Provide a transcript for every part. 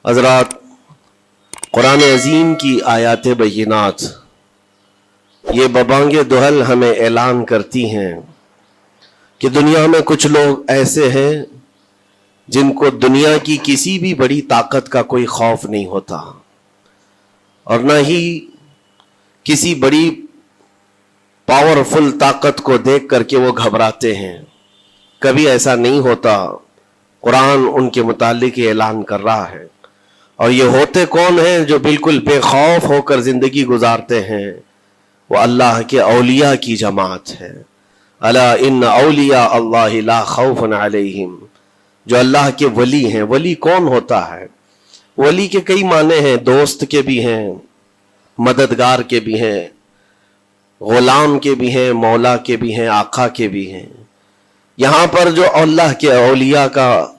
हज़रात, कुरान अजीम की आयात बय्यिनात ये बबांगे दुहल हमें ऐलान करती हैं कि दुनिया में कुछ लोग ऐसे हैं जिनको दुनिया की किसी भी बड़ी ताकत का कोई खौफ नहीं होता और न ही किसी बड़ी पावरफुल ताकत को देख करके वो घबराते हैं। कभी ऐसा नहीं होता। कुरान उनके मुतालिक ऐलान कर रहा है। और ये होते कौन हैं जो बिल्कुल बेखौफ होकर जिंदगी गुजारते हैं? वो अल्लाह के औलिया की जमात है। अला इन्न औलिया अल्लाह ला खौफुन अलैहिम, जो अल्लाह के वली हैं। वली कौन होता है? वली के कई माने हैं, दोस्त के भी हैं, मददगार के भी हैं, गुलाम के भी हैं, मौला के भी हैं, आका के भी हैं। यहाँ पर जो अल्लाह के औलिया का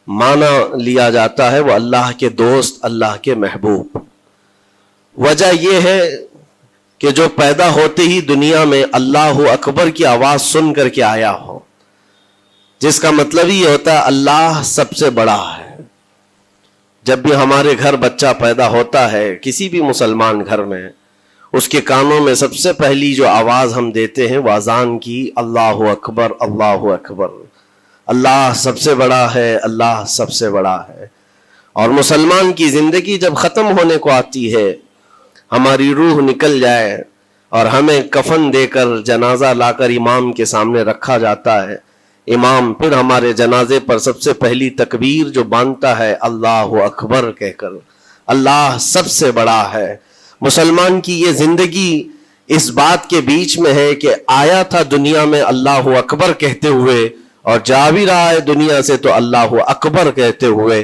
माना लिया जाता है वो अल्लाह के दोस्त, अल्लाह के महबूब। वजह यह है कि जो पैदा होते ही दुनिया में अल्लाह अकबर की आवाज सुन करके आया हो, जिसका मतलब ही होता है अल्लाह सबसे बड़ा है। जब भी हमारे घर बच्चा पैदा होता है, किसी भी मुसलमान घर में, उसके कानों में सबसे पहली जो आवाज हम देते हैं वो अजान की, अल्लाह अकबर, अल्लाह अकबर। अल्लाह सबसे बड़ा है, अल्लाह सबसे बड़ा है। और मुसलमान की जिंदगी जब खत्म होने को आती है, हमारी रूह निकल जाए और हमें कफन देकर जनाजा लाकर इमाम के सामने रखा जाता है, इमाम फिर हमारे जनाजे पर सबसे पहली तकबीर जो बांधता है अल्लाह अकबर कहकर, अल्लाह सबसे बड़ा है। मुसलमान की ये जिंदगी इस बात के बीच में है कि आया था दुनिया में अल्लाह अकबर कहते हुए और जा भी रहा है दुनिया से तो अल्लाह अकबर कहते हुए।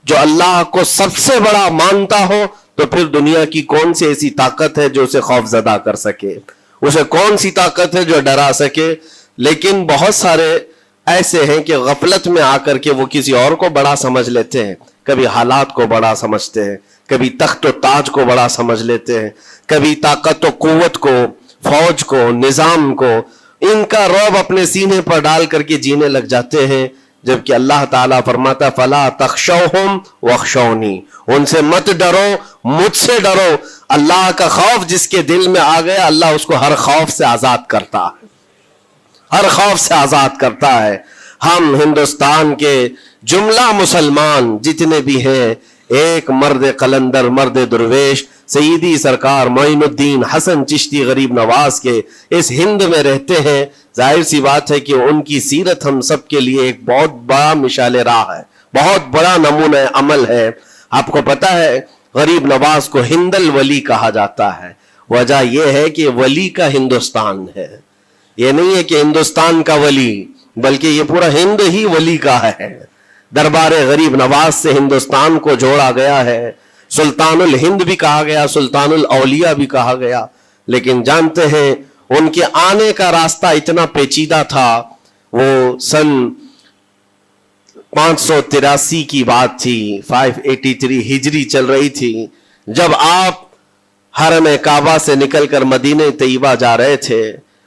जो अल्लाह को सबसे बड़ा मानता हो तो फिर दुनिया की कौन सी ऐसी ताकत है जो उसे खौफजदा कर सके? उसे कौन सी ताकत है जो डरा सके? लेकिन बहुत सारे ऐसे हैं कि गफलत में आकर के वो किसी और को बड़ा समझ लेते हैं। कभी हालात को बड़ा समझते हैं, कभी तख्त और ताज को बड़ा समझ लेते हैं, कभी ताकत और कुव्वत को, फौज को, निजाम को, इनका रौब अपने सीने पर डाल करके जीने लग जाते हैं। जबकि अल्लाह ताला फरमाता फला तख्शौहुम वख्शौनी, उनसे मत डरो, मुझसे डरो। अल्लाह का खौफ जिसके दिल में आ गया, अल्लाह उसको हर खौफ से आजाद करता है, हर खौफ से आजाद करता है। हम हिंदुस्तान के जुमला मुसलमान जितने भी हैं, एक मर्द कलंदर, मर्द दुर्वेश, सईदी सरकार मोइनुद्दीन हसन चिश्ती गरीब नवाज के इस हिंद में रहते हैं। जाहिर सी बात है कि उनकी सीरत हम सब के लिए एक बहुत बड़ा मिसाल राह है, बहुत बड़ा नमूना अमल है। आपको पता है गरीब नवाज को हिंदल वली कहा जाता है। वजह यह है कि वली का हिंदुस्तान है। ये नहीं है कि हिंदुस्तान का वली, बल्कि ये पूरा हिंद ही वली का है। दरबार गरीब नवाज से हिंदुस्तान को जोड़ा गया है। सुल्तानुल हिंद भी कहा गया, सुल्तानुल औलिया भी कहा गया। लेकिन जानते हैं उनके आने का रास्ता इतना पेचीदा था। वो सन 583 की बात थी, 583 हिजरी चल रही थी, जब आप हरम काबा से निकलकर मदीने तैयबा जा रहे थे।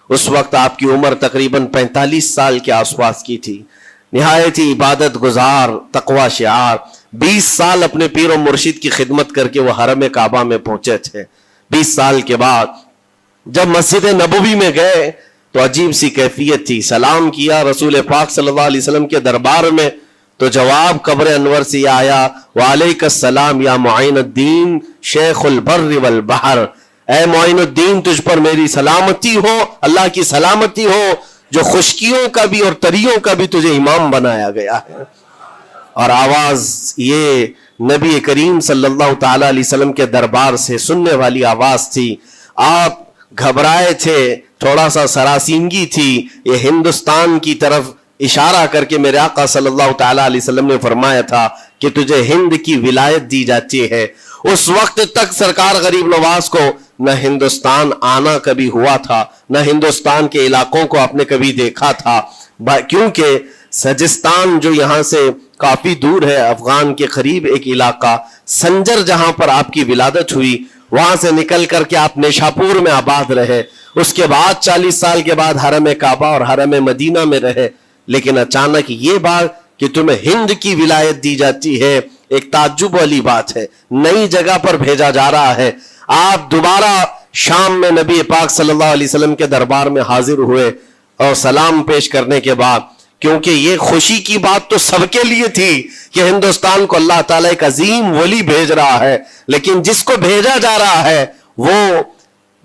उस वक्त आपकी उम्र तकरीबन 45 साल के आसपास की थी। निहायत ही इबादत गुजार, तकवा शिआर, 20 साल अपने पीर और मुर्शिद की खिदमत करके वो हरम काबा में पहुंचे थे। 20 साल के बाद जब मस्जिद नबवी में गए तो अजीब सी कैफियत थी। सलाम किया रसूल पाक सल्लल्लाहु अलैहि वसल्लम के दरबार में, तो जवाब कब्र अनवर से आया, वालेकुम या मुइनुद्दीन शेखुल बर्र वल बहर, ऐ मोइनुद्दीन तुझ पर मेरी सलामती हो, अल्लाह की सलामती हो, जो खुशकियों का भी और तरियों का भी तुझे इमाम बनाया गया है। और आवाज ये नबी करीम सल्लल्लाहु ताला अलैहि वसल्लम के दरबार से सुनने वाली आवाज थी। आप घबराए थे, थोड़ा सा सरासीनगी थी। ये हिंदुस्तान की तरफ इशारा करके मेरे आका सल्लल्लाहु ताला अलैहि वसल्लम ने फरमाया था कि तुझे हिंद की विलायत दी जाती है। उस वक्त तक सरकार गरीब नवाज को न हिंदुस्तान आना कभी हुआ था, न हिंदुस्तान के इलाकों को आपने कभी देखा था, क्योंकि सजिस्तान जो यहाँ से काफी दूर है, अफगान के करीब एक इलाका संजर, जहां पर आपकी विलादत हुई, वहां से निकल करके आप निशापुर में आबाद रहे। उसके बाद 40 साल के बाद हरम काबा और हरम मदीना में रहे। लेकिन अचानक ये बात कि तुम्हें हिंद की विलायत दी जाती है, ایک تعجب والی بات ہے, نئی جگہ پر بھیجا جا رہا ہے. آپ دوبارہ شام میں نبی پاک صلی اللہ علیہ وسلم کے دربار میں حاضر ہوئے اور سلام پیش کرنے کے بعد, کیونکہ یہ خوشی کی بات تو سب کے لیے تھی کہ ہندوستان کو اللہ تعالیٰ ایک عظیم ولی بھیج رہا ہے, لیکن جس کو بھیجا جا رہا ہے وہ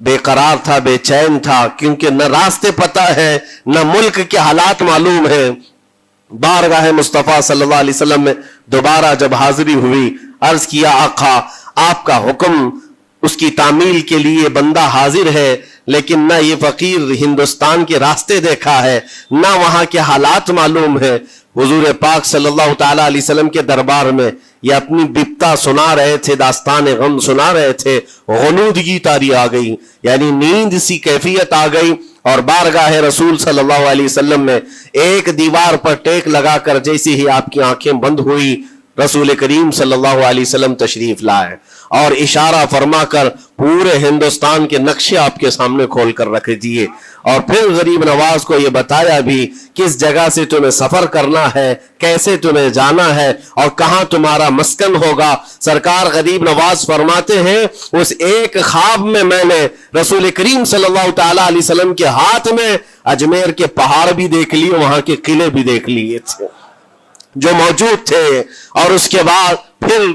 بے قرار تھا, بے چین تھا, کیونکہ نہ راستے پتہ ہے, نہ ملک کے حالات معلوم ہیں. بارگاہ مصطفیٰ صلی اللہ علیہ وسلم میں دوبارہ جب حاضری ہوئی, عرض کیا آقا آپ کا حکم, اس کی تعمیل کے لیے بندہ حاضر ہے, لیکن نہ یہ فقیر ہندوستان کے راستے دیکھا ہے, نہ وہاں کے حالات معلوم ہے. حضور پاک صلی اللہ تعالی علیہ وسلم کے دربار میں یہ اپنی بپتا سنا رہے تھے, داستان غم سنا رہے تھے, غنودگی طاری آ گئی, یعنی نیند سی کیفیت آ گئی, اور بارگاہ رسول صلی اللہ علیہ وسلم میں ایک دیوار پر ٹیک لگا کر جیسی ہی آپ کی آنکھیں بند ہوئی, رسول کریم صلی اللہ علیہ وسلم تشریف لائے اور اشارہ فرما کر پورے ہندوستان کے نقشے آپ کے سامنے کھول کر رکھ دیے, اور پھر غریب نواز کو یہ بتایا بھی کس جگہ سے تمہیں سفر کرنا ہے, کیسے تمہیں جانا ہے اور کہاں تمہارا مسکن ہوگا. سرکار غریب نواز فرماتے ہیں اس ایک خواب میں میں نے رسول کریم صلی اللہ تعالی علیہ وسلم کے ہاتھ میں اجمیر کے پہاڑ بھی دیکھ لیے, وہاں کے قلعے بھی دیکھ لیے تھے جو موجود تھے. اور اس کے بعد پھر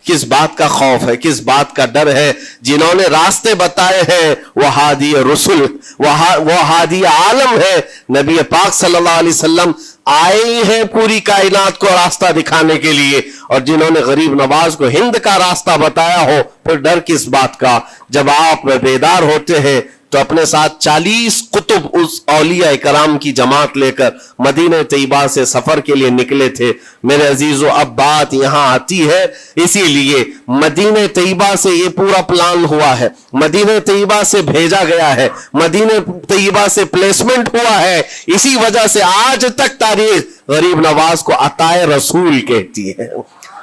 کس بات کا خوف ہے, کس بات کا ڈر ہے, جنہوں نے راستے بتائے ہیں وہ ہادی رسول, وہ ہادی عالم ہے. نبی پاک صلی اللہ علیہ وسلم آئے ہی ہیں پوری کائنات کو راستہ دکھانے کے لیے, اور جنہوں نے غریب نواز کو ہند کا راستہ بتایا ہو, پھر ڈر کس بات کا. جب آپ بیدار ہوتے ہیں تو اپنے ساتھ 40 قطب اس اولیاء کرام کی جماعت لے کر مدینہ طیبہ سے سفر کے لیے نکلے تھے. میرے عزیزو, اب بات یہاں آتی ہے, اسی لیے مدینہ طیبہ سے یہ پورا پلان ہوا ہے, مدینہ طیبہ سے بھیجا گیا ہے, مدینہ طیبہ سے پلیسمنٹ ہوا ہے. اسی وجہ سے آج تک تاریخ غریب نواز کو عطائے رسول کہتی ہے.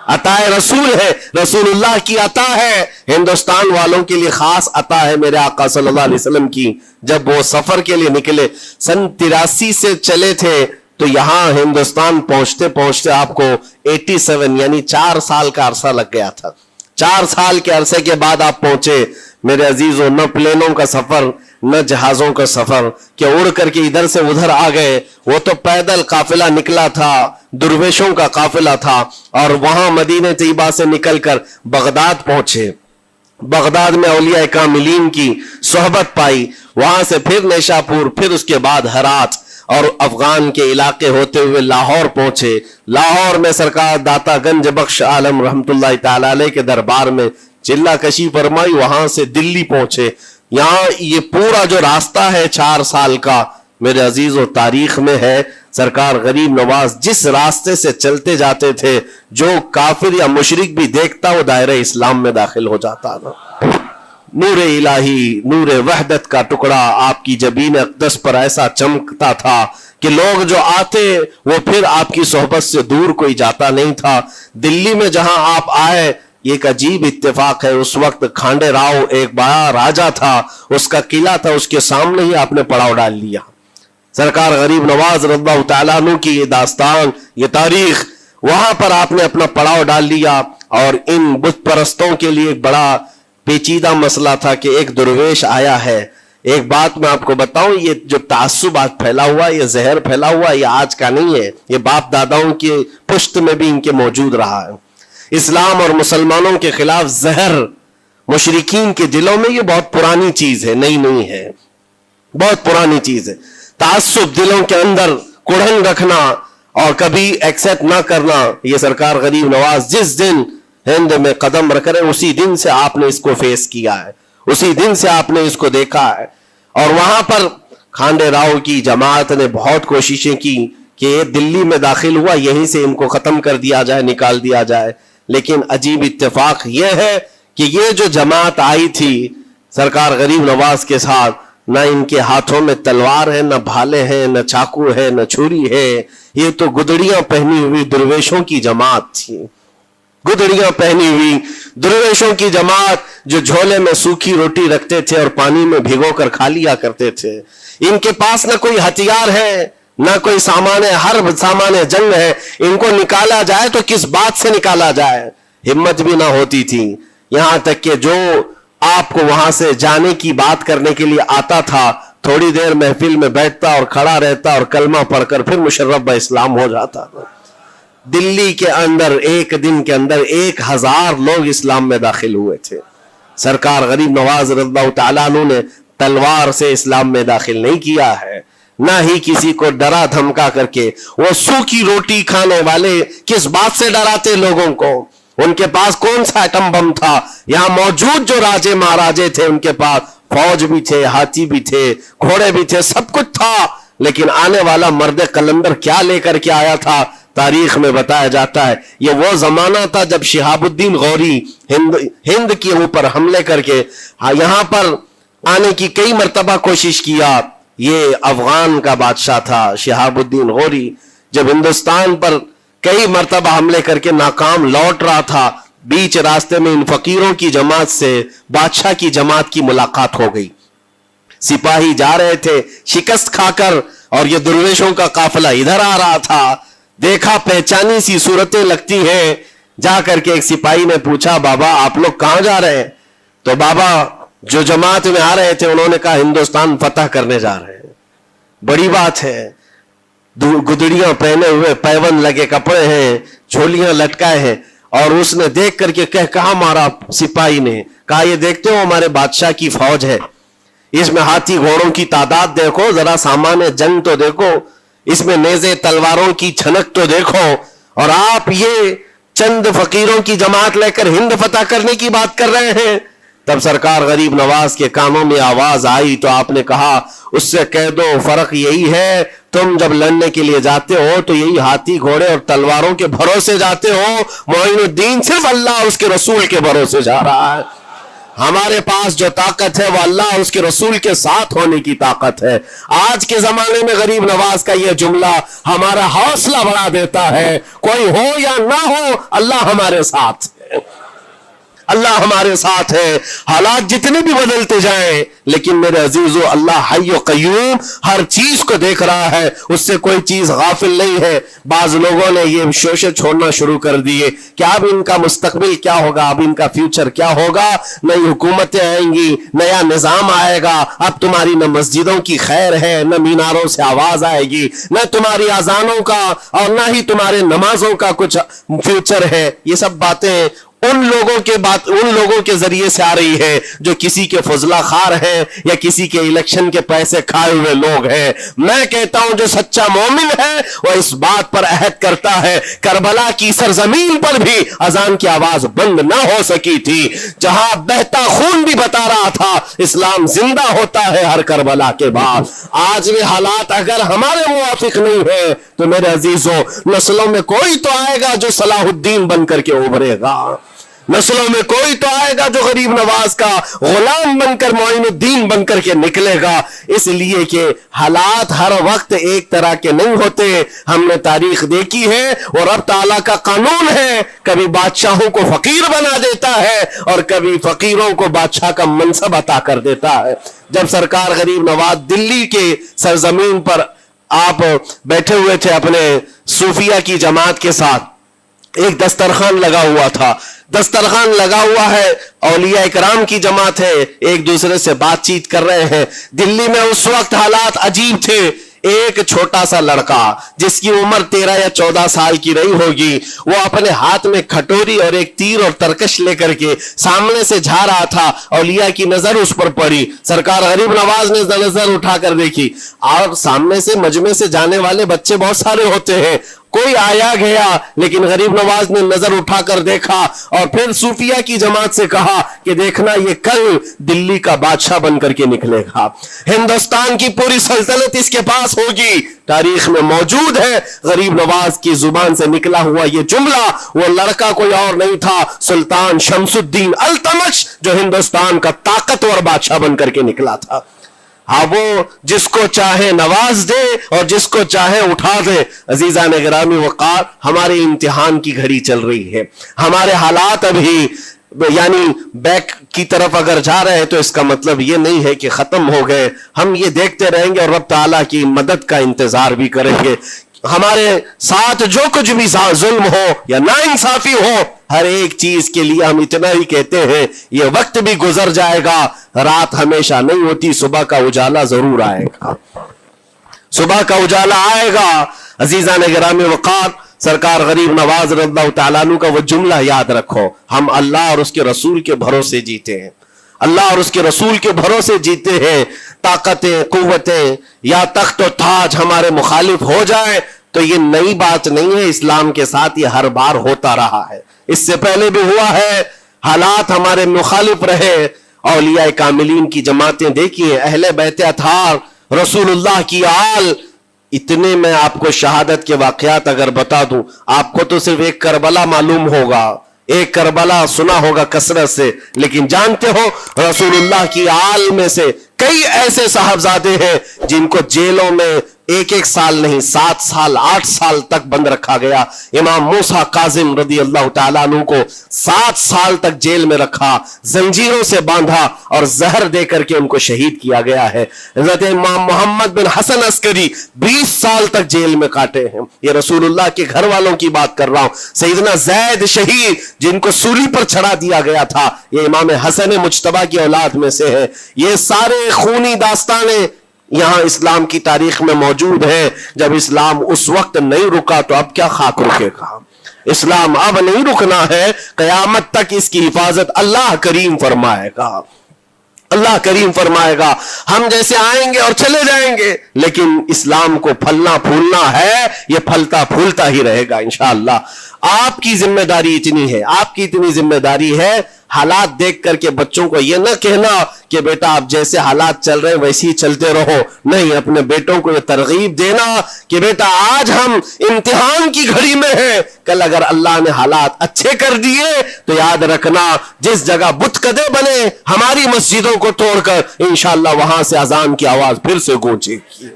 عطائے رسول ہے, رسول اللہ کی عطا ہے, ہندوستان والوں کے لیے خاص عطا ہے میرے آقا صلی اللہ علیہ وسلم کی. جب وہ سفر کے لیے نکلے, سن 83 سے چلے تھے, تو یہاں ہندوستان پہنچتے پہنچتے آپ کو 87 یعنی 4 سال کا عرصہ لگ گیا تھا. 4 سال کے عرصے کے بعد آپ پہنچے. میرے عزیزوں, نہ پلینوں کا سفر, نہ جہازوں کا سفر کہ اڑ کر کے ادھر سے ادھر آ گئے. وہ تو پیدل قافلہ نکلا تھا, درویشوں کا قافلہ تھا, اور وہاں مدینہ طیبہ سے نکل کر بغداد پہنچے. بغداد میں اولیاء کاملین کی صحبت پائی, وہاں سے پھر نیشاپور, پھر اس کے بعد ہرات, اور افغان کے علاقے ہوتے ہوئے لاہور پہنچے. لاہور میں سرکار داتا گنج بخش عالم رحمت اللہ تعالی علیہ کے دربار میں چلہ کشی فرمائی, وہاں سے دلی پہنچے. یہاں یہ پورا جو راستہ ہے 4 سال کا, میرے عزیز و تاریخ میں ہے. سرکار غریب نواز جس راستے سے چلتے جاتے تھے, جو کافر یا مشرک بھی دیکھتا وہ دائرہ اسلام میں داخل ہو جاتا تھا. نور الہی, نور وحدت کا ٹکڑا آپ کی جبین اقدس پر ایسا چمکتا تھا کہ لوگ جو آتے وہ پھر آپ کی صحبت سے دور کوئی جاتا نہیں تھا. دلی میں جہاں آپ آئے, یہ ایک عجیب اتفاق ہے, اس وقت کھانڈے راؤ ایک بڑا راجہ تھا, اس کا قلعہ تھا, اس کے سامنے ہی آپ نے پڑاؤ ڈال لیا. سرکار غریب نواز رضی اللہ تعالیٰ عنہ کی یہ داستان, یہ تاریخ, وہاں پر آپ نے اپنا پڑاؤ ڈال لیا. اور ان بت پرستوں کے لیے ایک بڑا پیچیدہ مسئلہ تھا کہ ایک درویش آیا ہے. ایک بات میں آپ کو بتاؤں, یہ جو تعصبات پھیلا ہوا, یہ زہر پھیلا ہوا, یہ آج کا نہیں ہے, یہ باپ داداؤں کے پشت میں بھی ان کے موجود رہا ہے. اسلام اور مسلمانوں کے خلاف زہر مشرکین کے دلوں میں یہ بہت پرانی چیز ہے, نئی نہیں ہے, بہت پرانی چیز ہے. تعصب دلوں کے اندر کڑھن رکھنا اور کبھی ایکسپٹ نہ کرنا, یہ سرکار غریب نواز جس دن ہند میں قدم رکھ رہے اسی دن سے آپ نے اس کو فیس کیا ہے, اسی دن سے آپ نے اس کو دیکھا ہے. اور وہاں پر کھانڈے راؤ کی جماعت نے بہت کوششیں کی کہ یہ دلی میں داخل ہوا, یہیں سے ان کو ختم کر دیا جائے, نکال دیا جائے. لیکن عجیب اتفاق یہ ہے کہ یہ جو جماعت آئی تھی سرکار غریب نواز کے ساتھ, نہ ان کے ہاتھوں میں تلوار ہے, نہ بھالے ہیں, نہ چاقو ہے, نہ چھری ہے. یہ تو گدڑیاں پہنی ہوئی درویشوں کی جماعت تھی, گدڑیاں پہنی ہوئی درویشوں کی جماعت جو جھولے میں سوکھی روٹی رکھتے تھے اور پانی میں بھگو کر کھا لیا کرتے تھے. ان کے پاس نہ کوئی ہتھیار ہے, نہ کوئی سامان حرب, سامان جنگ ہے. ان کو نکالا جائے تو کس بات سے نکالا جائے؟ हिम्मत भी ना होती थी। यहां तक कि जो आपको वहां से जाने की बात करने के लिए आता था, थोड़ी देर महफिल में बैठता और खड़ा रहता और कलमा पढ़कर फिर मुशर्रफ ब इस्लाम हो जाता। दिल्ली के अंदर एक दिन के अंदर 1000 लोग इस्लाम में दाखिल हुए थे। सरकार गरीब नवाज रज़ियल्लाहु तआला अन्हु ने तलवार से इस्लाम में दाखिल नहीं किया है, ना ही किसी को डरा धमका करके। वो सूखी रोटी खाने वाले किस बात से डराते लोगों को? उनके पास कौन सा एटम बम था? यहां मौजूद जो राजे महाराजे थे उनके पास फौज भी थे, हाथी भी थे, घोड़े भी थे, सब कुछ था। लेकिन आने वाला मर्द कलंदर क्या लेकर के आया था, तारीख में बताया जाता है ये वो जमाना था जब शिहाबुद्दीन गौरी हिंद के ऊपर हमले करके यहां पर आने की कई मर्तबा कोशिश किया। ये अफगान का बादशाह था शिहाबुद्दीन गौरी, जब हिंदुस्तान पर कई मर्तबा हमले करके नाकाम लौट रहा था, बीच रास्ते में इन फकीरों की जमात से बादशाह की जमात की मुलाकात हो गई। सिपाही जा रहे थे शिकस्त खाकर और ये दुर्वेशों का काफिला इधर आ रहा था। देखा पहचानी सी सूरतें लगती हैं। जाकर के एक सिपाही ने पूछा, बाबा आप लोग कहां जा रहे हैं? तो बाबा जो जमात में आ रहे थे उन्होंने कहा हिंदुस्तान फतह करने जा रहे हैं। बड़ी बात है, गुदड़ियां पहने हुए, पैबंद लगे कपड़े हैं, झोलियां लटकाए हैं। और उसने देख करके कहा मारा सिपाही ने, कहा ये देखते हो हमारे बादशाह की फौज है, इसमें हाथी घोड़ों की तादाद देखो, जरा सामान जंग तो देखो, इसमें नेज़े तलवारों की छनक तो देखो, और आप ये चंद फकीरों की जमात लेकर हिंद फतह करने की बात कर रहे हैं। तब सरकार गरीब नवाज के कानों में आवाज आई तो आपने कहा उससे कह दो फर्क यही है, तुम जब लड़ने के लिए जाते हो तो यही हाथी घोड़े और तलवारों के भरोसे जाते हो, मोइनुद्दीन सिर्फ अल्लाह उसके रसूल के भरोसे जा रहा है। हमारे पास जो ताकत है वो अल्लाह उसके रसूल के साथ होने की ताकत है। आज के जमाने में गरीब नवाज का यह जुमला हमारा हौसला बढ़ा देता है, कोई हो या ना हो अल्लाह हमारे साथ है, अल्लाह हमारे साथ है। हालात जितने भी बदलते जाएं, लेकिन मेरे अजीजों अल्लाह हय्य क़य्यूम हर चीज को देख रहा है, उससे कोई चीज गाफिल नहीं है। बाज लोगों ने ये शोशे छोड़ना शुरू कर दिए कि अब इनका मुस्तकबिल क्या होगा, अब इनका फ्यूचर क्या होगा, नई हुकूमतें आएंगी, नया निजाम आएगा, अब तुम्हारी न मस्जिदों की खैर है, न मीनारों से आवाज आएगी, न तुम्हारी अजानों का और न ही तुम्हारे नमाजों का कुछ फ्यूचर है। ये सब बातें उन लोगों के जरिए से आ रही है जो किसी के फजला खार हैं या किसी के इलेक्शन के पैसे खाए हुए लोग हैं। मैं कहता हूं जो सच्चा मोमिन है वो इस बात पर अहद करता है, करबला की सरजमीन पर भी अजान की आवाज बंद ना हो सकी थी, जहां बहता खून भी बता रहा था इस्लाम जिंदा होता है हर करबला के बाद। आज भी हालात अगर हमारे मुवाफिक नहीं है तो मेरे अजीजों नस्लों में कोई तो आएगा जो सलाहुद्दीन बनकर के उभरेगा, नस्लों में कोई तो आएगा जो गरीब नवाज का गुलाम बनकर मोइनुद्दीन बनकर के निकलेगा। इसलिए कि हालात हर वक्त एक तरह के नहीं होते, हमने तारीख देखी है और रब ताला का कानून है, कभी बादशाहों को फकीर बना देता है और कभी फकीरों को बादशाह का मनसब अता कर देता है। जब सरकार गरीब नवाज दिल्ली के सरजमीन पर आप बैठे हुए थे अपने सूफिया की जमात के साथ, एक दस्तरखान लगा हुआ था, दस्तरखान लगा हुआ है, औलिया इकराम की जमात है, एक दूसरे से बातचीत कर रहे हैं। दिल्ली में उस वक्त हालात अजीब थे। एक छोटा सा लड़का जिसकी उम्र 13 या 14 साल की रही होगी, वो अपने हाथ में खटोरी और एक तीर और तरकश लेकर के सामने से जा रहा था। औलिया की नजर उस पर पड़ी, सरकार गरीब नवाज ने नजर उठाकर देखी, और सामने से मजमे से जाने वाले बच्चे बहुत सारे होते हैं, कोई आया गया, लेकिन गरीब नवाज ने नजर उठाकर देखा और फिर सूफिया की जमात से कहा कि देखना ये कल दिल्ली का बादशाह बनकर के निकलेगा, हिंदुस्तान की पूरी सल्तनत इसके पास होगी। तारीख में मौजूद है गरीब नवाज की जुबान से निकला हुआ ये जुमला। वो लड़का कोई और नहीं था, सुल्तान शमसुद्दीन अल्तमश, जो हिंदुस्तान का ताकतवर बादशाह बनकर के निकला था। हाँ, वो जिसको चाहे नवाज दे और जिसको चाहे उठा दे। अजीजा ने गिरामी वक़ार, हमारे इम्तिहान की घड़ी चल रही है, हमारे हालात अभी यानी बैक की तरफ अगर जा रहे हैं तो इसका मतलब ये नहीं है कि खत्म हो गए। हम ये देखते रहेंगे और रब ताला की मदद का इंतजार भी करेंगे। ہمارے ساتھ جو کچھ بھی ظلم ہو یا ناانصافی ہو، ہر ایک چیز کے لیے ہم اتنا ہی کہتے ہیں یہ وقت بھی گزر جائے گا، رات ہمیشہ نہیں ہوتی، صبح کا اجالا ضرور آئے گا، صبح کا اجالا آئے گا۔ عزیزان گرامی وقار، سرکار غریب نواز رضی اللہ تعالیٰ عنہ کا وہ جملہ یاد رکھو، ہم اللہ اور اس کے رسول کے بھروسے جیتے ہیں، اللہ اور اس کے رسول کے بھروسے جیتے ہیں۔ طاقتیں، قوتیں یا تخت و تاج ہمارے مخالف ہو جائے تو یہ نئی بات نہیں ہے، اسلام کے ساتھ یہ ہر بار ہوتا رہا ہے، اس سے پہلے بھی ہوا ہے، حالات ہمارے مخالف رہے۔ اولیاء کاملین کی جماعتیں دیکھیے، اہل بیت اطہار، رسول اللہ کی آل، اتنے میں آپ کو شہادت کے واقعات اگر بتا دوں، آپ کو تو صرف ایک کربلا معلوم ہوگا، ایک کربلا سنا ہوگا کثرت سے، لیکن جانتے ہو رسول اللہ کی آل میں سے کئی ایسے صاحبزادے ہیں جن کو جیلوں میں ایک سال نہیں 7 سال 8 سال تک بند رکھا گیا۔ امام موسیٰ کاظم رضی اللہ تعالیٰ عنہ کو 7 سال تک جیل میں رکھا، زنجیروں سے باندھا اور زہر دے کر کے ان کو شہید کیا گیا ہے۔ حضرت امام محمد بن حسن عسکری 20 سال تک جیل میں کاٹے ہیں۔ یہ رسول اللہ کے گھر والوں کی بات کر رہا ہوں۔ سیدنا زید شہید جن کو سولی پر چڑھا دیا گیا تھا، یہ امام حسن مجتبی کی اولاد میں سے ہے۔ یہ سارے خونی داستانیں یہاں اسلام کی تاریخ میں موجود ہے۔ جب اسلام اس وقت نہیں رکا تو اب کیا خاک رکے گا؟ اسلام اب نہیں رکنا ہے، قیامت تک اس کی حفاظت اللہ کریم فرمائے گا، اللہ کریم فرمائے گا۔ ہم جیسے آئیں گے اور چلے جائیں گے، لیکن اسلام کو پھلنا پھولنا ہے، یہ پھلتا پھولتا ہی رہے گا انشاءاللہ۔ آپ کی ذمہ داری اتنی ہے، آپ کی اتنی ذمہ داری ہے، حالات دیکھ کر کے بچوں کو یہ نہ کہنا کہ بیٹا آپ جیسے حالات چل رہے ہیں ویسے ہی چلتے رہو، نہیں، اپنے بیٹوں کو یہ ترغیب دینا کہ بیٹا آج ہم امتحان کی گھڑی میں ہیں، کل اگر اللہ نے حالات اچھے کر دیے تو یاد رکھنا جس جگہ بت کدے بنے ہماری مسجدوں کو توڑ کر انشاءاللہ وہاں سے اذان کی آواز پھر سے گونجے گی،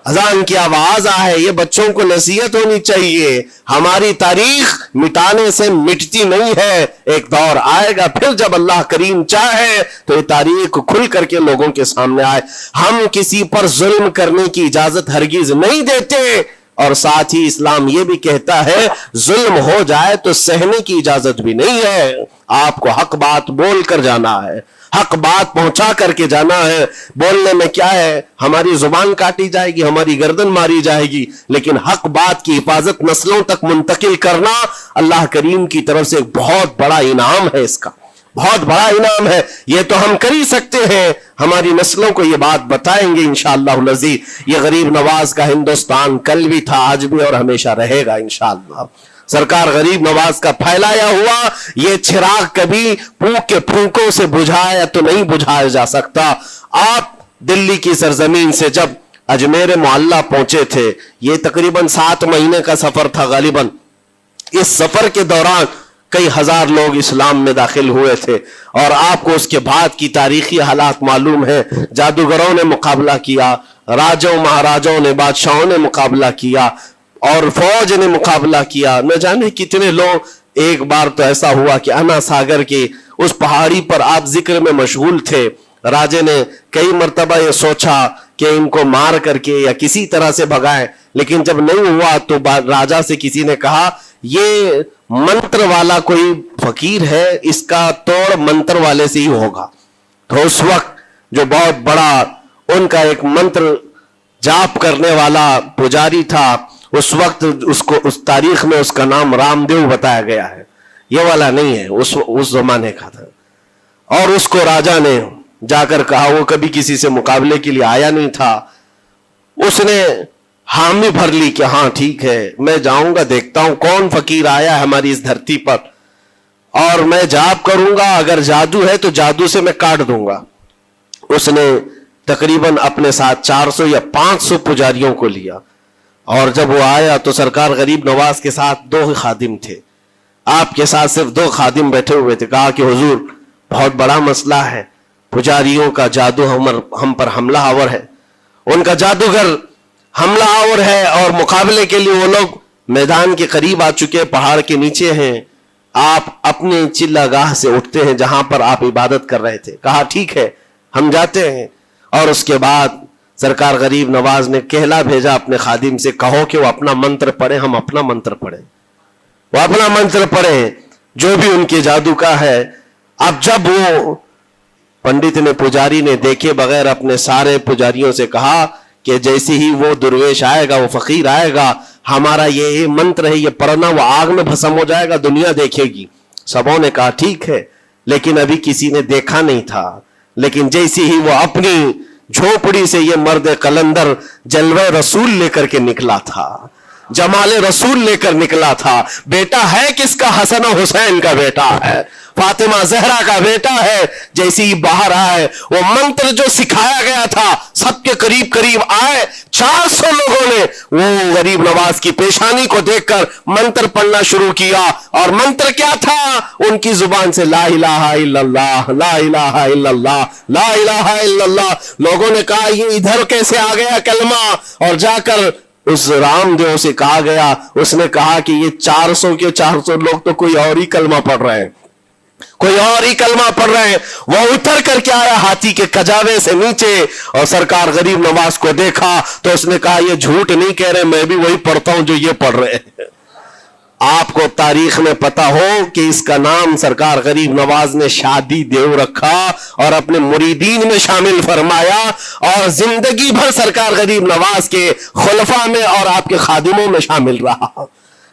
اذان کی آواز آئے۔ یہ بچوں کو نصیحت ہونی چاہیے، ہماری تاریخ مٹانے سے مٹتی نہیں ہے، ایک دور آئے گا پھر جب اللہ کریم چاہے تو یہ تاریخ کھل کر کے لوگوں کے سامنے آئے۔ ہم کسی پر ظلم کرنے کی اجازت ہرگز نہیں دیتے، اور ساتھ ہی اسلام یہ بھی کہتا ہے ظلم ہو جائے تو سہنے کی اجازت بھی نہیں ہے، آپ کو حق بات بول کر جانا ہے، حق بات پہنچا کر کے جانا ہے۔ بولنے میں کیا ہے، ہماری زبان کاٹی جائے گی، ہماری گردن ماری جائے گی، لیکن حق بات کی حفاظت نسلوں تک منتقل کرنا اللہ کریم کی طرف سے ایک بہت بڑا انعام ہے، اس کا بہت بڑا انعام ہے۔ یہ تو ہم کر ہی سکتے ہیں، ہماری نسلوں کو یہ بات بتائیں گے انشاءاللہ العزیز۔ یہ غریب نواز کا ہندوستان کل بھی تھا، آج بھی اور ہمیشہ رہے گا انشاءاللہ۔ سرکار غریب نواز کا پھیلایا ہوا یہ چراغ کبھی پھونک کے پھونکوں سے بجھایا تو نہیں بجھایا جا سکتا۔ آپ دلی کی سرزمین سے جب اجمیر معلیٰ پہنچے تھے، یہ تقریباً 7 مہینے کا سفر تھا غالباً، اس سفر کے دوران کئی ہزار لوگ اسلام میں داخل ہوئے تھے، اور آپ کو اس کے بعد کی تاریخی حالات معلوم ہے۔ جادوگروں نے مقابلہ کیا، راجوں مہاراجوں نے، بادشاہوں نے مقابلہ کیا، اور فوج نے مقابلہ کیا، نہ جانے کتنے لوگ۔ ایک بار تو ایسا ہوا کہ انا ساگر کی اس پہاڑی پر آپ ذکر میں مشغول تھے، راجے نے کئی مرتبہ یہ سوچا کہ ان کو مار کر کے یا کسی طرح سے بھگائیں، لیکن جب نہیں ہوا تو راجہ سے کسی نے کہا یہ منتر والا کوئی فقیر ہے، اس کا توڑ منتر والے سے ہی ہوگا۔ تو اس وقت جو بہت بڑا ان کا ایک منتر جاپ کرنے والا پجاری تھا، اس وقت اس تاریخ میں اس کا نام رام دیو بتایا گیا ہے، یہ والا نہیں ہے، اس زمانے کا تھا۔ اور اس کو راجہ نے جا کر کہا، وہ کبھی کسی سے مقابلے کے لیے آیا نہیں تھا، اس نے حامی بھر لی کہ ہاں ٹھیک ہے، میں جاؤں گا، دیکھتا ہوں کون فقیر آیا ہے ہماری اس دھرتی پر، اور میں جاپ کروں گا، اگر جادو ہے تو جادو سے میں کاٹ دوں گا۔ اس نے تقریباً اپنے ساتھ 400 یا 500 پجاریوں کو لیا، اور جب وہ آیا تو سرکار غریب نواز کے ساتھ 2 خادم تھے، آپ کے ساتھ صرف 2 خادم بیٹھے ہوئے تھے۔ کہا کہ حضور بہت بڑا مسئلہ ہے، پجاریوں کا جادو ہم پر حملہ آور ہے، ان کا جادوگر حملہ آور ہے، اور مقابلے کے لیے وہ لوگ میدان کے قریب آ چکے، پہاڑ کے نیچے ہیں، آپ اپنے چلہ گاہ سے اٹھتے ہیں جہاں پر آپ عبادت کر رہے تھے۔ کہا ٹھیک ہے ہم جاتے ہیں۔ اور اس کے بعد सरकार गरीब नवाज ने कहला भेजा अपने खादिम से, कहो कि वो अपना मंत्र पढ़े, हम अपना मंत्र पढ़े। वो अपना मंत्र पढ़े जो भी उनके जादू का है। अब जब वो पंडित ने, पुजारी ने देखे बगैर अपने सारे पुजारियों से कहा कि जैसे ही वो दुर्वेश आएगा, वो फकीर आएगा, हमारा ये मंत्र है, ये पढ़ना, वो आग में भस्म हो जाएगा, दुनिया देखेगी। सबों ने कहा ठीक है, लेकिन अभी किसी ने देखा नहीं था। लेकिन जैसे ही वो अपनी झोपड़ी से ये मर्द कलंदर जलवे रसूल लेकर के निकला था, जमाले रसूल लेकर निकला था, बेटा है किसका? हसन और हुसैन का बेटा है, फातिमा जहरा का बेटा है। जैसे ही बाहर आए, वो मंत्र जो सिखाया गया था सबके करीब करीब आए। 400 लोगों ने वो गरीब नवाज की पेशानी को देखकर मंत्र पढ़ना शुरू किया। और मंत्र क्या था? उनकी जुबान से ला इलाहा इल्लल्लाह, ला इलाहा इल्लल्लाह, ला इलाहा इल्लल्लाह। लोगों ने कहा ये इधर कैसे आ गया कलमा? और जाकर उस रामदेव से कहा गया, उसने कहा कि ये 400 के 400 लोग तो कोई और ही कलमा पढ़ रहे हैं, कोई और ही कलमा पढ़ रहे हैं। वो उतर करके आया हाथी के कजावे से नीचे और सरकार गरीब नवाज को देखा तो उसने कहा ये झूठ नहीं कह रहे, मैं भी वही पढ़ता हूं जो ये पढ़ रहे हैं। आपको तारीख में पता हो कि इसका नाम सरकार गरीब नवाज ने शादी देव रखा और अपने मुरीदीन में शामिल फरमाया। और जिंदगी भर सरकार गरीब नवाज के खुलफा में और आपके खादिमों में शामिल रहा।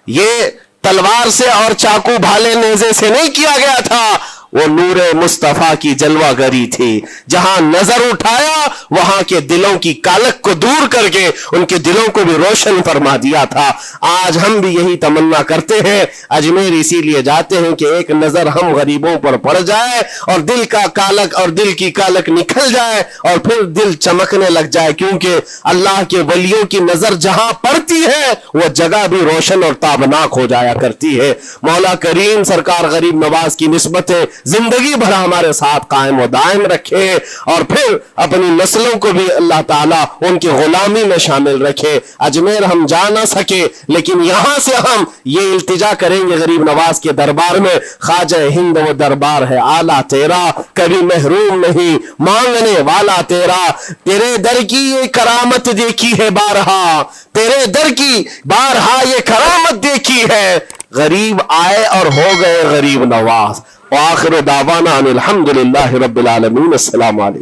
ये तलवार से और चाकू भाले नेज़े से नहीं किया गया था, वो नूरे मुस्तफा की जलवागरी थी। जहां नजर उठाया वहां के दिलों की कालक को दूर करके उनके दिलों को भी रोशन फरमा दिया था। आज हम भी यही तमन्ना करते हैं, अजमेर इसीलिए जाते हैं कि एक नजर हम गरीबों पर पड़ जाए और दिल का कालक और दिल की कालक निकल जाए और फिर दिल चमकने लग जाए। क्योंकि अल्लाह के वलियों की नजर जहां पड़ती है वह जगह भी रोशन और ताबनाक हो जाया करती है। मौला करीम सरकार गरीब नवाज की निस्बतें जिंदगी भर हमारे साथ कायम और दायम रखे और फिर अपनी नस्लों को भी अल्लाह ताला उनकी गुलामी में शामिल रखे। अजमेर हम जा ना सके लेकिन यहां से हम ये इल्तिजा करेंगे गरीब नवाज के दरबार में, ख्वाजा हिंद वो दरबार है आला तेरा, कभी महरूम नहीं मांगने वाला तेरा। तेरे दर की ये करामत देखी है बारहा, तेरे दर की बारहा ये करामत देखी है। गरीब आए और हो गए गरीब नवाज। आखिर दावाना अनिल हम्दुलिल्लाहि रब्बिल आलमीन। अस्सलामु अलैकुम।